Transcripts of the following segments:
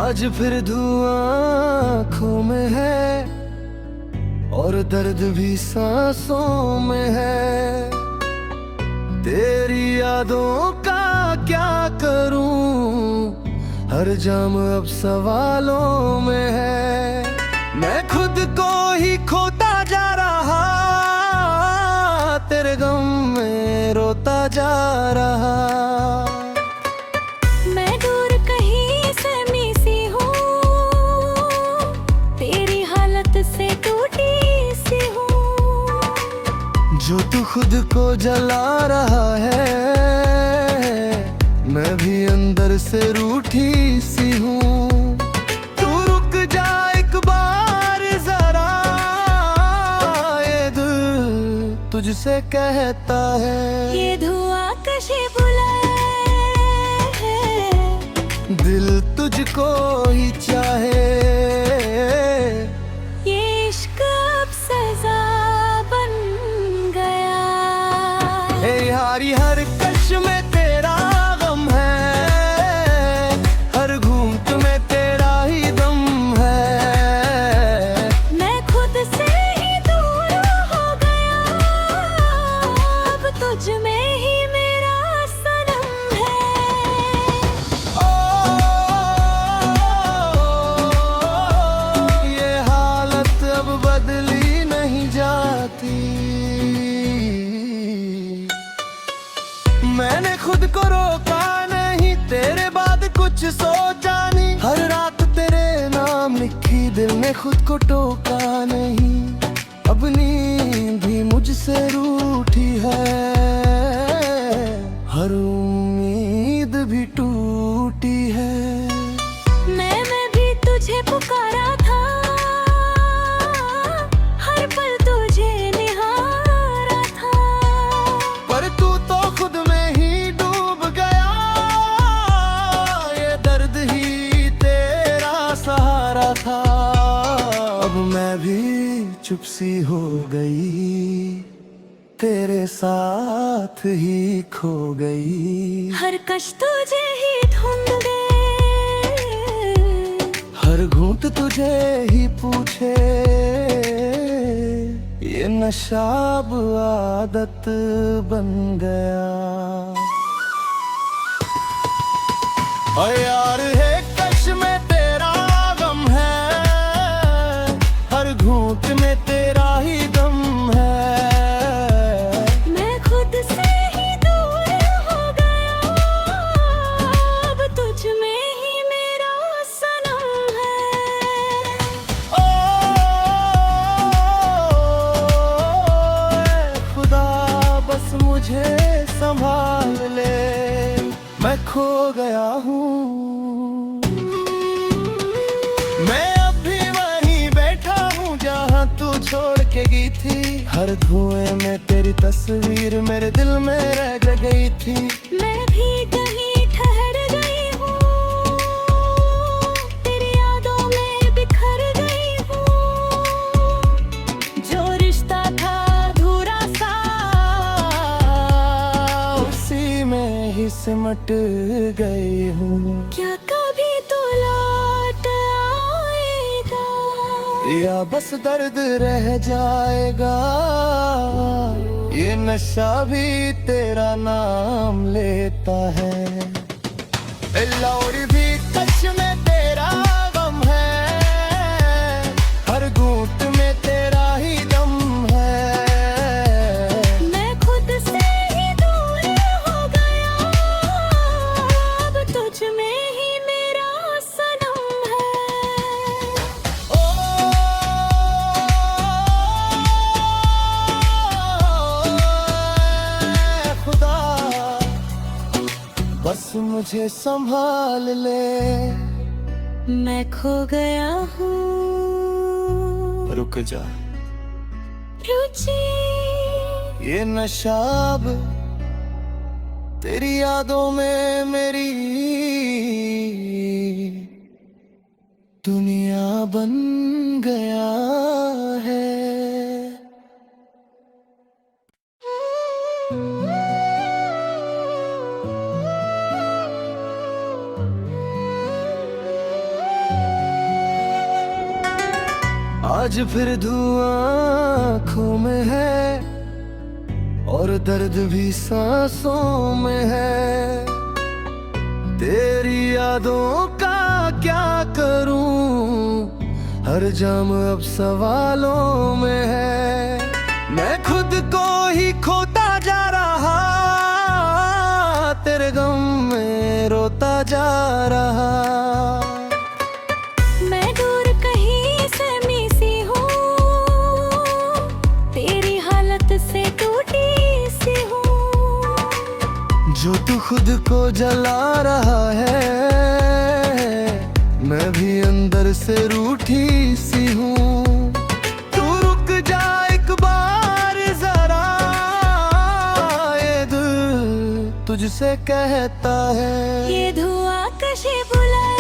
आज फिर धुआं आँखों में है और दर्द भी सांसों में है। तेरी यादों का क्या करूं, हर जाम अब सवालों में है। मैं खुद को ही खोता जा रहा, तेरे गम में रोता जा रहा। मैं दूर कहीं से मिसी हूँ, तेरी हालत से टूटी सी हूँ। जो तू खुद को जला रहा है, मैं भी अंदर से रूठी सी हूँ। तू रुक जा एक बार जरा, ये दिल तुझसे कहता है। ये धुआं कशी बुलाए है, दिल तुझको ही चाहे। ये इश्क अब सजा बन गया। हे यारी हर कश में तेरा गम है, हर घूंट में तेरा ही दम है। मैं खुद से ही दूर हो गया, अब तुझ में ही मेरा सनम है। ये हालत अब बदली नहीं जाती। मैंने खुद को रोका नहीं, तेरे बाद कुछ सोचा नहीं। हर रात तेरे नाम लिखी, दिल ने खुद को टोका नहीं। अब नींद भी मुझसे रूठी है, हर उम्मीद भी टूटी है। मैं भी तुझे पुकारा था, हर पल तुझे निहारा था। पर तू तो खुद में ही डूब गया, ये दर्द ही तेरा सहारा था। अब मैं भी चुप सी हो गई, तेरे साथ ही खो गई। हर कश तुझे ही ढूंढे, हर घूंट तुझे ही पूछे, ये नशा अब आदत बन गया। ओ यार है कश में तेरा गम है, हर घूंट में तेरा ही दम है। मैं खुद से ही दूर हो गया, अब तुझ में ही मेरा सनम है। ओ खुदा बस मुझे संभाल ले, मैं खो गया हूँ। मैं अब भी वहीं बैठा हूँ जहाँ तू छोड़ के गई थी। हर धुएं में तेरी तस्वीर मेरे दिल में रह गई थी। मैं भी कहीं ठहर गई हूँ, तेरी यादों में बिखर गई हूँ। जो रिश्ता था अधूरा सा, उसी में ही सिमट गई हूँ। क्या कभी तो लौट आएगा, या बस दर्द रह जाएगा। ये नशा भी तेरा नाम लेता है। लौरी भी कश में तेरा गम है, हर घूंट में तेरा ही दम है। मैं खुद से ही दूर हो गया, अब तुझ में ही मेरा सनम है। ओ खुदा बस मुझे संभाल ले। मैं खो गया हूँ, रुक जा, रुचि ये नशा अब तेरी यादों में मेरी दुनिया बन गया है। आज फिर धुआं आँखों में है और दर्द भी सांसों में है। तेरी यादों का क्या करूं, हर जाम अब सवालों में है। मैं खुद को ही खोता जा रहा, तेरे गम में रोता जा रहा। मैं दूर कहीं से मिसी हूँ, तेरी हालत से टूटी सी हूँ। जो तू खुद को जला रहा है, मैं भी अंदर से रूठी सी हूँ। तू रुक जा एक बार जरा, ये दिल तुझसे कहता है। ये धुआं कशी बुलाए,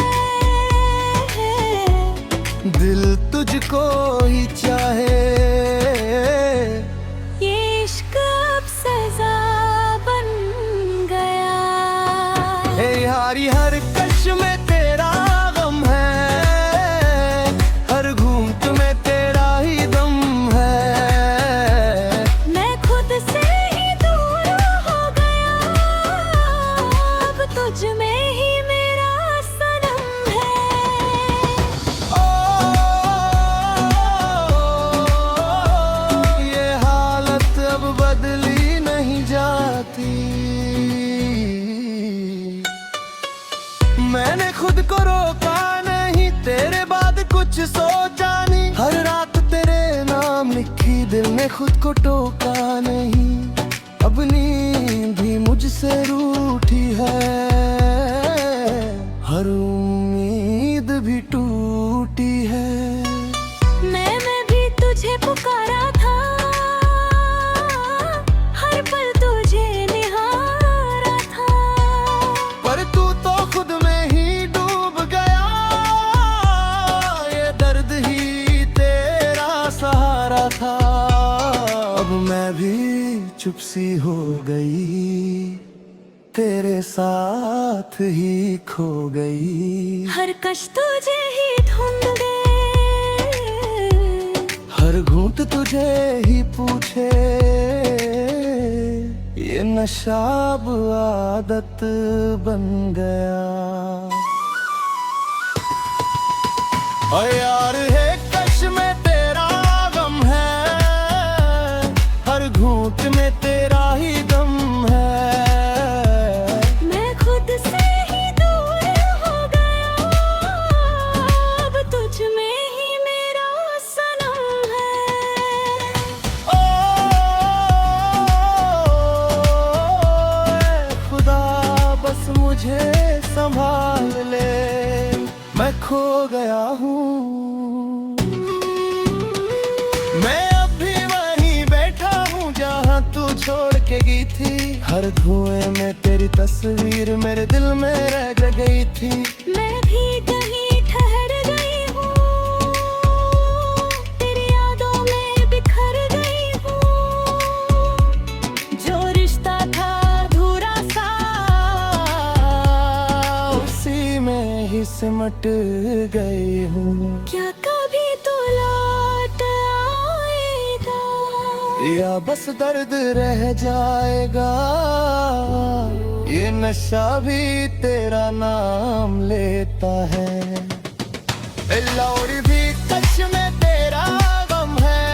दिल तुझको ही चाहे। ये इश्क अब सजा बन गया। हे यारी हर कश में तेरा गम है, हर घूंट में तेरा ही दम है। मैं खुद से ही दूर हो गया, अब तुझ में ही मेरा सनम है। ये हालत अब बदली नहीं जाती। मैंने खुद को रोका नहीं, तेरे बाद कुछ सोचा नहीं। हर रात तेरे नाम लिखी, दिल ने खुद को टोका नहीं। अब नींद भी मुझसे रूठी है, हर उम्मीद भी टूटी है। मैं भी तुझे पुकारा था, हर पल तुझे निहारा था। पर तू तो खुद में ही डूब गया, ये दर्द ही तेरा सहारा था। अब मैं भी चुप सी हो गई, तेरे साथ ही खो गई। हर कश तुझे ही ढूंढ गए, हर घूंट तुझे ही पूछे। ये नशा अब आदत बन गया। ओ यार है कश में तेरा गम है, हर घूंट में तेरा ही दम है। मैं खुद से ही दूर हो गया, अब तुझ में ही मेरा सनम है। ओ खुदा बस मुझे संभाल ले, मैं खो गया हूँ। मैं अब भी वहीं बैठा हूँ जहाँ तू छोड़ के गई थी। हर धुएं में तेरी तस्वीर मेरे दिल में रह गई थी। मैं भी कहीं ठहर गई हूँ, तेरी यादों में बिखर गई हूँ। जो रिश्ता था अधूरा सा, उसी में ही सिमट गई हूँ। क्या कभी तो लौट आएगा, या बस दर्द रह जाएगा। ये नशा भी तेरा नाम लेता है। ए लौड़ी भी कश में तेरा गम है,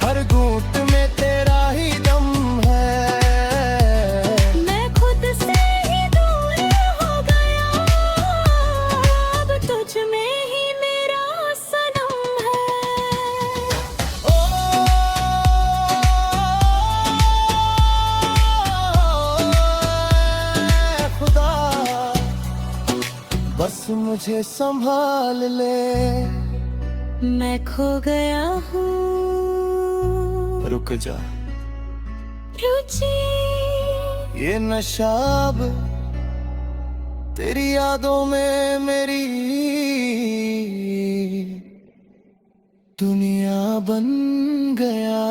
हर घूंट में तेरा ही दम है। मैं खुद से ही दूर हो गया, अब तुझ में ही मेरा सनम है। ओ खुदा बस मुझे संभाल ले। मैं खो गया हूँ, रुक जा, रुचि ये नशा अब तेरी यादों में मेरी दुनिया बन गया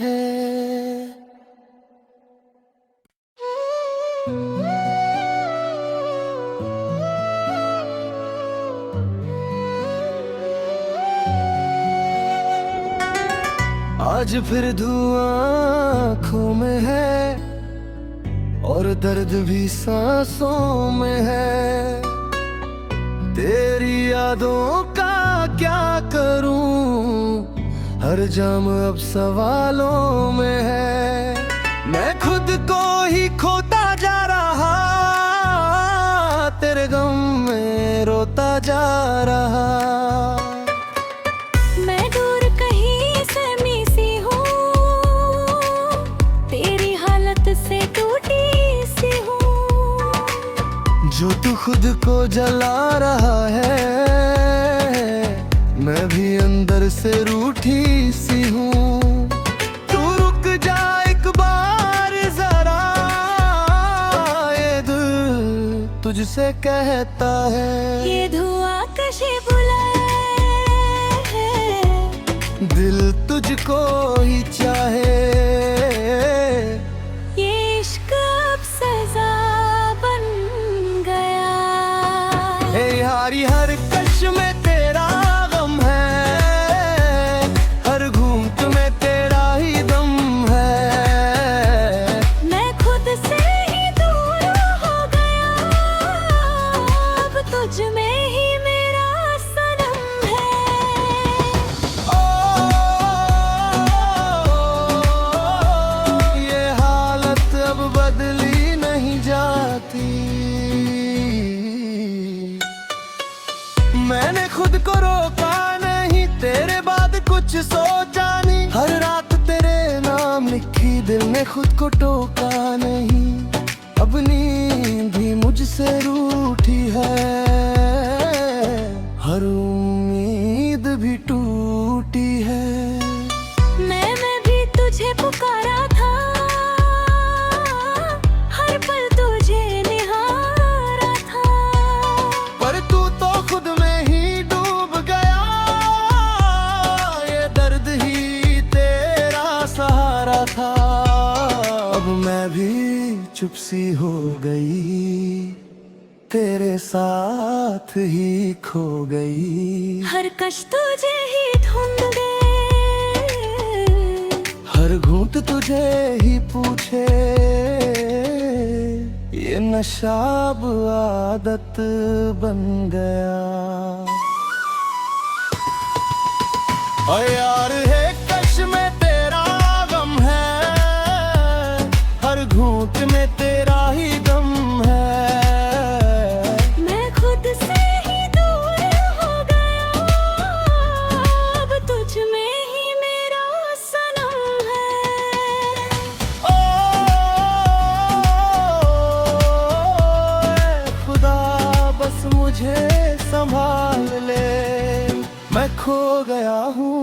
है। आज फिर धुआं आँखों में है और दर्द भी सांसों में है। तेरी यादों का क्या करूं, हर जाम अब सवालों में है। मैं खुद को ही खोता जा रहा, तेरे गम में रोता जा रहा। मैं दूर कहीं से मिसी हूँ, तेरी हालत से टूटी सी हूँ। जो तू खुद को जला रहा है, मैं भी अंदर से रूठी सी हूँ। तू रुक जा एक बार जरा, ये दिल तुझसे कहता है। ये धुआं कशी बुलाए है, दिल तुझको ही चाहे। ये इश्क अब सजा बन गया। हे यारी हर कश में तेरा गम है, हर घूंट में तेरा ही दम है। मैं खुद से ही दूर हो गया, अब तुझ में ही मेरा सनम है। ये हालत अब बदली नहीं जाती। मैंने खुद को रोका नहीं, तेरे बाद कुछ सोचा नहीं। हर रात तेरे नाम लिखी, दिल ने खुद को टोका नहीं। अब नींद भी मुझसे रूठी है, हर उम्मीद भी टूटी है। मैं भी तुझे पुकारा था, हर पल तुझे निहारा था। पर तू तो खुद में ही डूब गया, ये दर्द ही तेरा सहारा था। अब मैं भी चुप सी हो गई, तेरे साथ ही खो गई। हर कश तुझे ही ढूंढे, हर घूंट तुझे ही पूछे, ये नशा अब आदत बन गया। ओ यार है कश में तेरा गम है, हर घूंट में तेरा ही दम है। मैं खुद से ही दूर हो गया, अब तुझ में ही मेरा सनम है। ओ खुदा बस मुझे संभाल ले, मैं खो गया हूँ।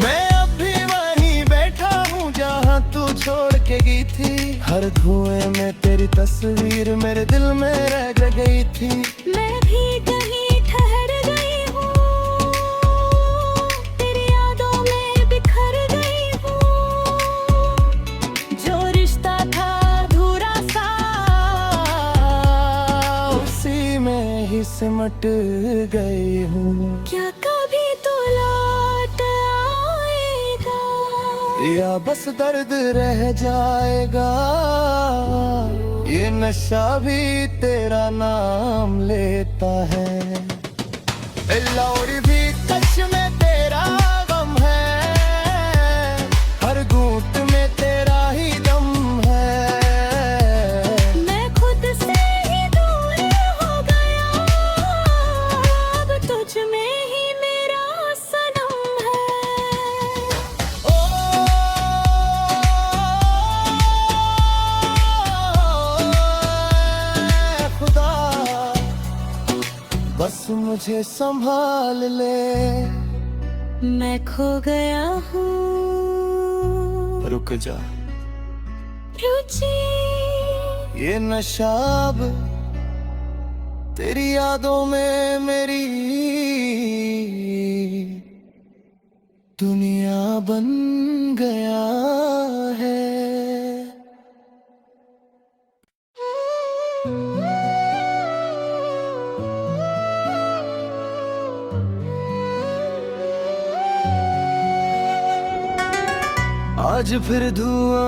मैं अब भी वहीं बैठा हूँ जहाँ तू छोड़ के गई थी। हर धुएं में तेरी तस्वीर मेरे दिल में रह गई थी। मैं भी कहीं ठहर गई हूँ, तेरी यादों में बिखर गई हूँ। जो रिश्ता था अधूरा सा, उसी में ही सिमट गई हूँ। क्या कभी तो लौट आएगा, या बस दर्द रह जाएगा। ये नशा भी तेरा नाम लेता है। लौरी भी कश में तेरा गम है, हर घूंट में तेरा ही दम है। मैं खुद से ही दूर हो गया, अब तुझ में ही मेरा सनम है। ओ खुदा बस मुझे संभाल ले। मैं खो गया हूँ, रुक जा, रुचि ये नशा अब तेरी यादों में मेरी दुनिया बन गया है। आज फिर धुआं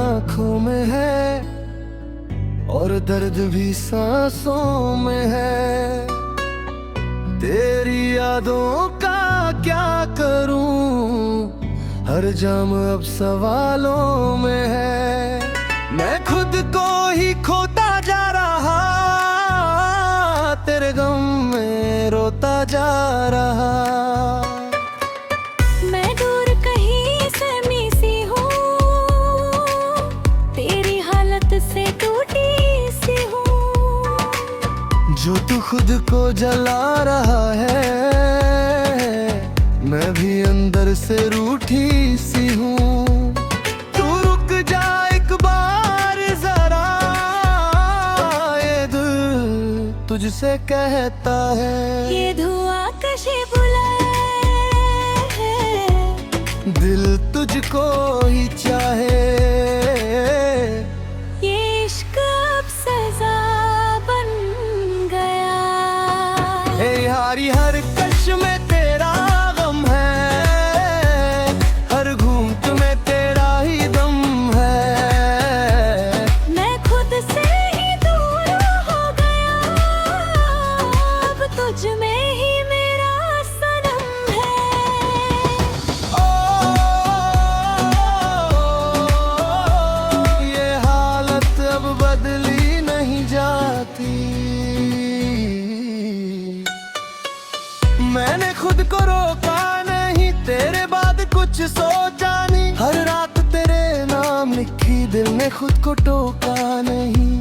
आँखों में है और दर्द भी सांसों में है। तेरी यादों का क्या करूं, हर जाम अब सवालों में है। मैं खुद को ही खोता जा रहा, तेरे गम में रोता जा रहा। मैं दूर कहीं से मिसी हूँ, तेरी हालत से टूटी सी हूँ। जो तू खुद को जला रहा है, मैं भी अंदर से रूठी सी हूँ। तू रुक जा एक बार जरा, ये दिल तुझसे कहता है। ये धुआं कशी बुलाए, दिल तुझको ही चाहे। ये इश्क अब सजा बन गया। हे यारी हर कश में तेरा गम है, हर घूंट में तेरा ही दम है। मैं खुद से ही दूर हो गया, अब तुझ में ही मेरा सनम है। ये हालत अब बदली नहीं जाती। मैंने खुद को रोका नहीं, तेरे बाद कुछ सोचा नहीं। हर रात तेरे नाम लिखी, दिल ने खुद को टोका नहीं।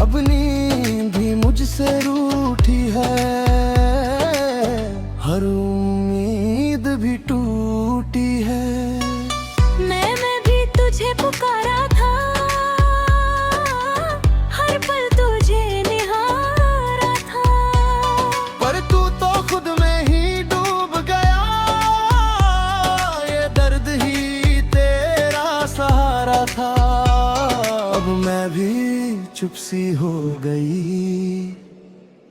अब नींद भी मुझसे रूठी है, हर उम्मीद भी टूटी है। मैं भी तुझे पुकारा था, हर पल तुझे निहारा था। पर तू तो खुद में ही डूब गया, ये दर्द ही तेरा सहारा था। अब मैं भी चुप सी हो गई,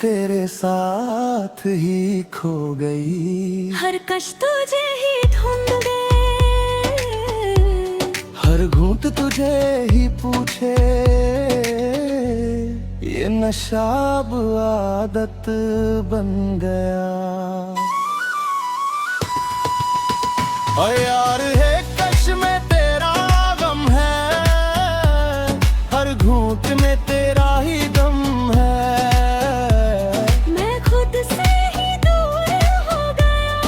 तेरे साथ ही खो गई। हर कश तुझे ही ढूंढ दे, हर घूंट तुझे ही पूछे। ये नशा अब आदत बन गया। ओ यार है कश में तेरा गम है, हर घूंट में तेरा ही दम है। मैं खुद से ही दूर हो गया,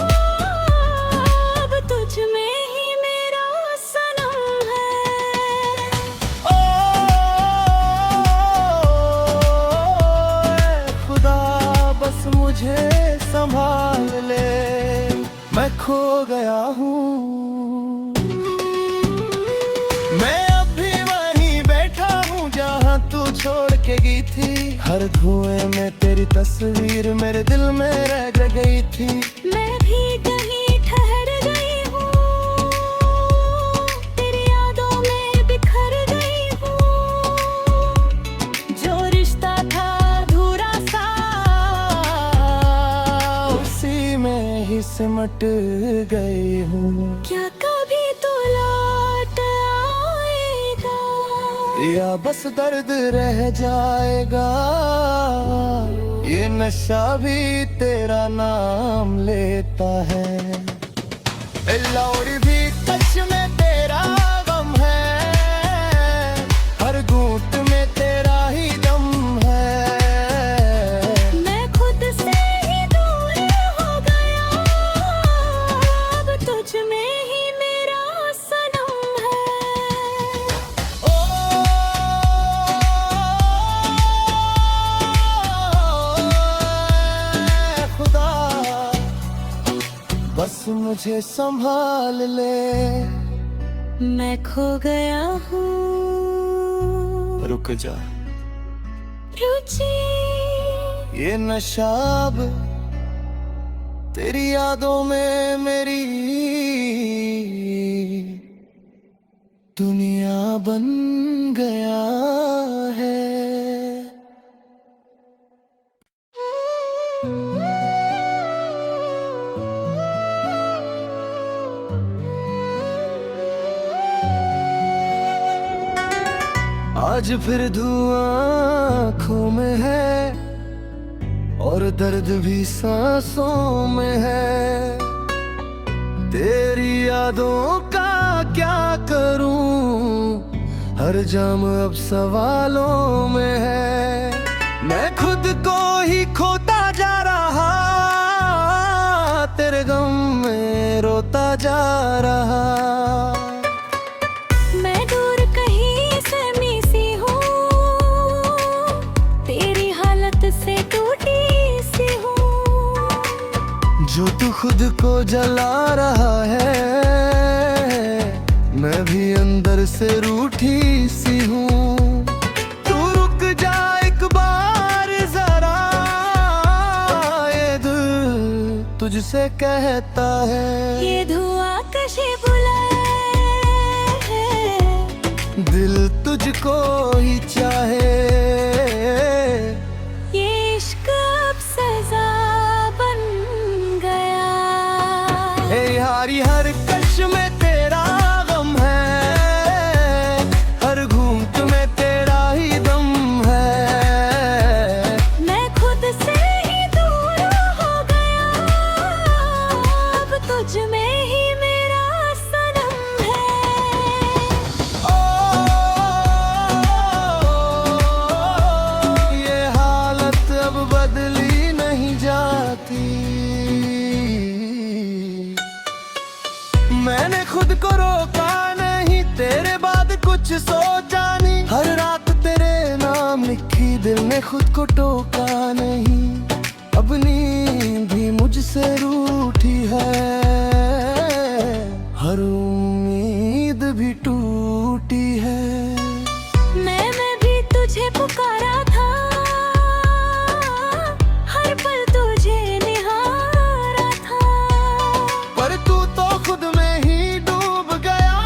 अब तुझ में ही मेरा सनम है। ओ खुदा बस मुझे संभाल ले, मैं खो गया हूँ। मैं अब भी वहीं बैठा हूँ जहाँ तू छोड़ के गई थी। हर धुएं में तेरी तस्वीर मेरे दिल में रह गई थी। मैं भी कहीं ठहर गई हूँ, तेरी यादों में बिखर गई हूँ। जो रिश्ता था अधूरा सा, उसी में ही सिमट गई हूँ। क्या कभी तो लौट आएगा, या बस दर्द रह जाएगा। ये नशा भी तेरा नाम लेता है। ए लौड़ी भी कश में तेरा गम है, हर घूंट में तेरा ही दम है। मैं खुद से ही दूर हो गया, अब तुझ में ही मेरा सनम है। ओ खुदा बस मुझे संभाल ले। मैं खो गया हूँ, रुक जा, रुचि ये नशा अब तेरी यादों में मेरी दुनिया बन गया है। आज फिर धुआं आँखों में है और दर्द भी सांसों में है। तेरी यादों का क्या करूं, हर जाम अब सवालों में है। मैं खुद को ही खोता जा रहा, तेरे गम में रोता जा रहा। मैं दूर कहीं से मिसी हूँ, तेरी हालत से टूटी सी हूँ। जो तू खुद को जला रहा है, मैं भी अंदर से रूठी सी हूँ। तू रुक जा एक बार जरा, ये दिल तुझसे कहता है। ये धुआं कशी बुलाए है, दिल तुझको ही चाहे। ये इश्क अब सजा बन गया। हे यारी हर कश में तेरा गम है, हर घूंट में तेरा ही दम है। मैं खुद से ही दूर हो गया, अब तुझ में ही मेरा सनम है। ये हालत अब बदली नहीं जाती। मैंने खुद को रोका नहीं, तेरे बाद कुछ सोचा नहीं। हर रात तेरे नाम लिखी, दिल ने खुद को टोका नहीं। अब नींद भी मुझसे रूठी है, हर उम्मीद भी टूटी है। मैं भी तुझे पुकारा था, हर पल तुझे निहारा था। पर तू तो खुद में ही डूब गया,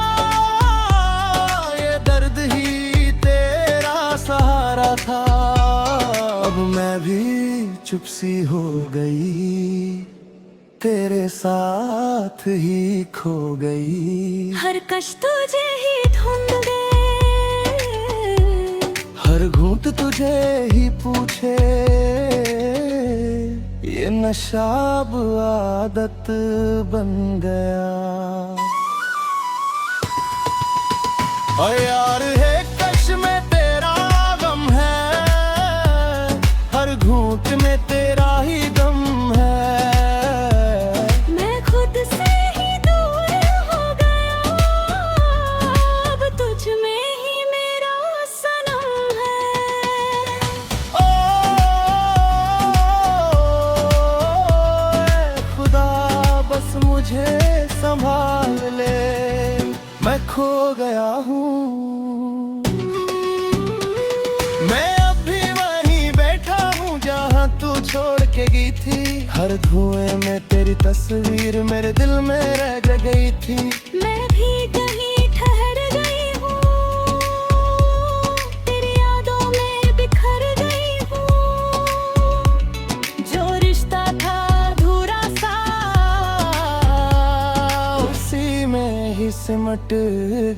ये दर्द ही तेरा सहारा था। अब मैं भी चुप सी हो गई, तेरे साथ ही खो गई। हर कश तुझे ही ढूंढे, हर घूंट तुझे ही पूछे, ये नशा अब आदत बन गया। ओ यार है कश में तेरा गम है, हर घूंट में तेरा ही दम है। मैं खुद से ही दूर हो गया, अब तुझ में ही मेरा सनम है। ओ खुदा बस मुझे संभाल ले, मैं खो गया हूँ। मैं अब भी वहीं बैठा हूँ जहाँ तू छोड़ के गई थी। हर धुएं में तेरी तस्वीर मेरे दिल में रह गई थी। मैं भी कहीं ठहर गई हूँ, तेरी यादों में बिखर गई हूँ। जो रिश्ता था अधूरा सा, उसी में ही सिमट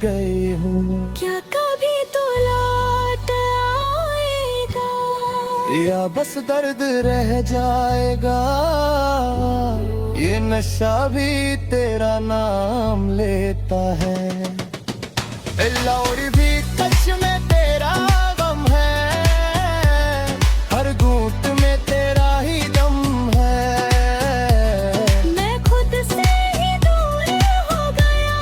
गई हूँ। क्या कभी तो लौट आएगा, या बस दर्द रह जाएगा। ये नशा भी तेरा नाम लेता है। लौड़ी भी कश में तेरा गम है, हर घूंट में तेरा ही दम है। मैं खुद से ही दूर हो गया,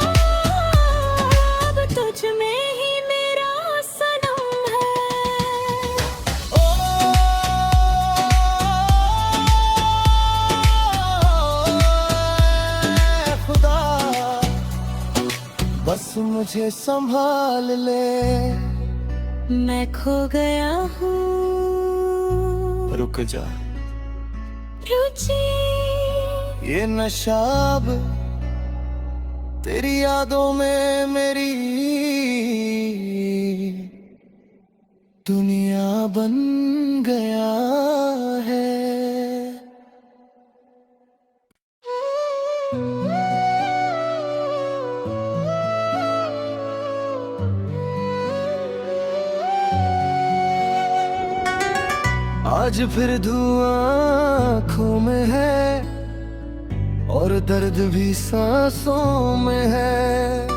अब तुझ में ही मेरा सनम है। ओ खुदा बस मुझे संभाल ले। मैं खो गया हूँ, रुक जा, रुचि ये नशा अब तेरी यादों में मेरी दुनिया बन गया है। आज फिर धुआं आँखों में है और दर्द भी सांसों में है।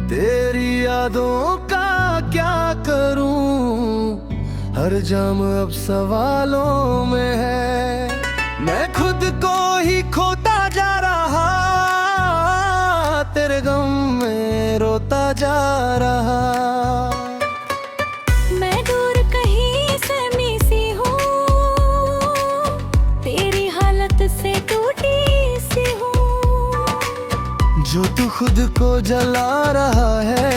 तेरी यादों का क्या करूं, हर जाम अब सवालों में है। मैं खुद को ही खोता जा रहा, तेरे गम में रोता जा रहा। मैं दूर कहीं से मिसी हूँ, तेरी हालत से टूटी सी हूँ। जो तू खुद को जला रहा है,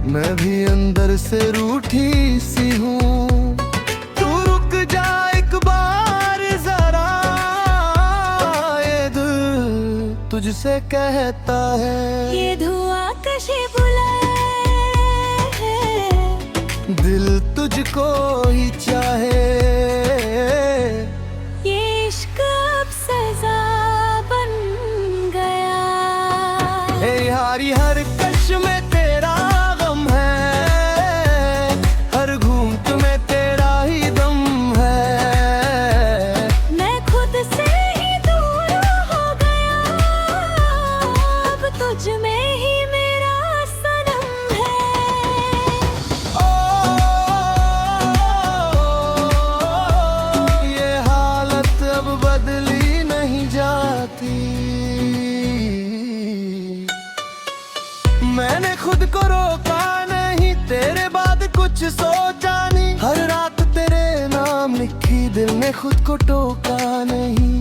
मैं भी अंदर से रूठी सी हूँ। तू रुक जा एक बार जरा, ये दिल तुझसे कहता है। ये धुआं कशी बुलाए है, दिल तुझको ही चाहे। ये इश्क अब सजा बन गया। ए यारी हर कश में तेरा गम है, हर घूंट में तेरा ही दम है। मैं खुद से ही दूर हो गया, अब तुझ में ही मेरा सनम है। ये हालत अब बदली नहीं जाती। मैंने खुद को रोका नहीं, तेरे बाद कुछ सोचा नहीं। हर रात तेरे नाम लिखी, दिल ने खुद को टोका नहीं।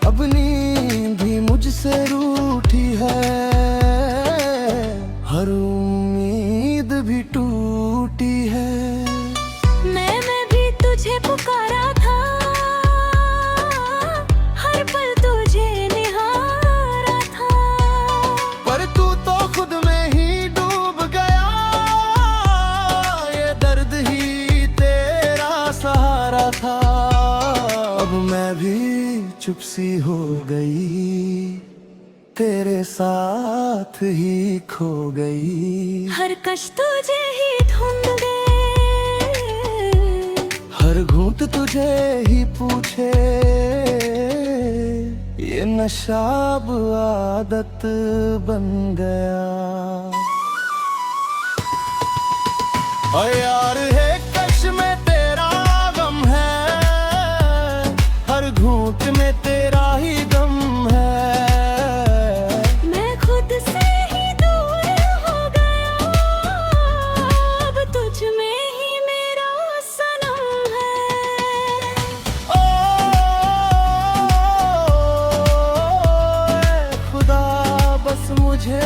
अब नींद भी मुझसे रूठी है, हर उम्मीद भी टूटी है। मैं भी तुझे पुकारा था, हर पल तुझे निहारा था। पर तू तो खुद में ही डूब गया, ये दर्द ही तेरा सहारा था। अब मैं भी चुप सी हो गई, तेरे साथ ही खो गई। हर कश तुझे ही ढूंढ गए, हर घूंट तुझे ही पूछे। ये नशा अब आदत बन गया। ओ यार है कश में तेरा गम है, हर घूंट में तेरा ही दम है। मैं खुद से ही दूर हो गया, अब तुझ में ही मेरा सनम है। ओ खुदा बस मुझे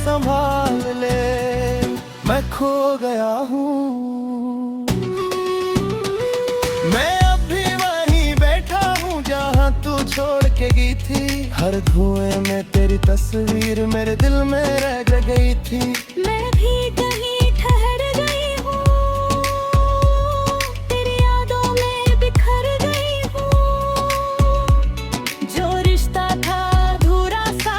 संभाल ले, मैं खो गया हूँ। मैं अब भी वहीं बैठा हूँ जहाँ तू छोड़ के गई थी। हर धुएं में तेरी तस्वीर मेरे दिल में रह गई थी। मैं भी कहीं ठहर गई हूँ, तेरी यादों में बिखर गई हूँ। जो रिश्ता था अधूरा सा,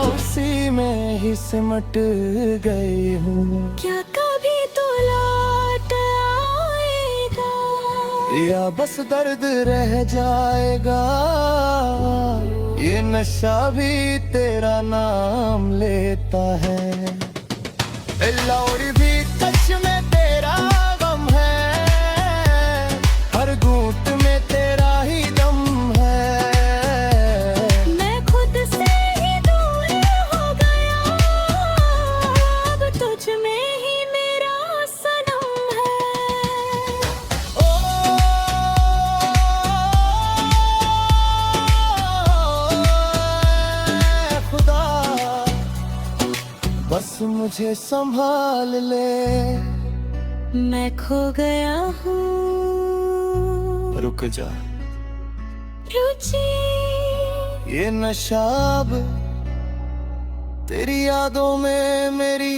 उसी में ही सिमट गई हूँ। क्या कभी तो लौट आएगा, या बस दर्द रह जाएगा। ये नशा भी तेरा नाम लेता है। ए लौड़ी भी कश में तेरा गम है, हर घूंट में तेरा ही दम है। मैं खुद से ही दूर हो गया, अब तुझ में ही मेरा सनम है। ओ खुदा बस मुझे संभाल ले। मैं खो गया हूँ रुक जा, रुचि, ये नशा अब तेरी यादों में मेरी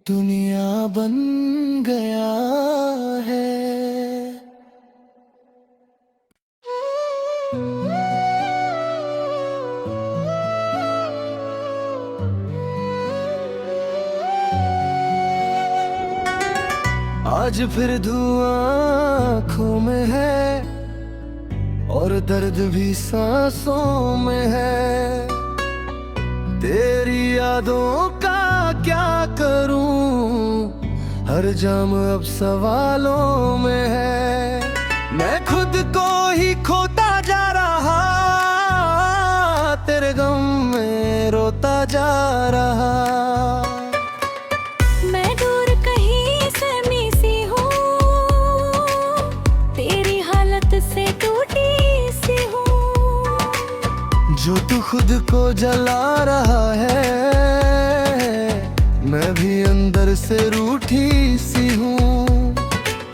दुनिया बन गया है। आज फिर धुआं आँखों में है और दर्द भी सांसों में है। तेरी यादों का क्या करूं, हर जाम अब सवालों में है। मैं खुद को ही खोता जा रहा, तेरे गम में रोता जा रहा। मैं दूर कहीं से मिसी हूँ, तेरी हालत से टूटी सी हूँ। जो तू खुद को जला रहा है, मैं भी अंदर से रूठी सी हूँ।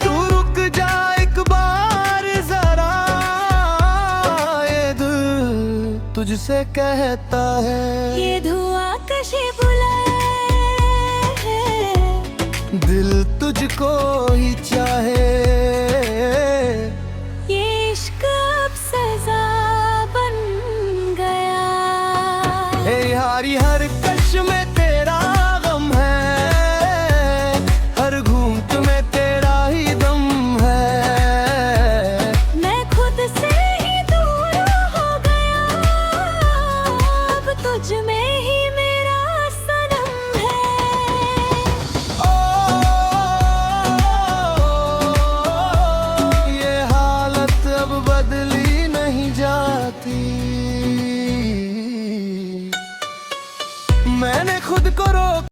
तू रुक जा एक बार जरा, ये दिल तुझसे कहता है। ये धुआं कशी बुलाए है, दिल तुझको ही चाहे। ये इश्क अब सजा बन गया। हे यारी हर कश में तेरा गम है, हर घूंट में तेरा ही दम है। मैं खुद से ही दूर हो गया, अब तुझ में ही मेरा सनम है। ये हालत अब बदली नहीं जाती। मैंने खुद को रोक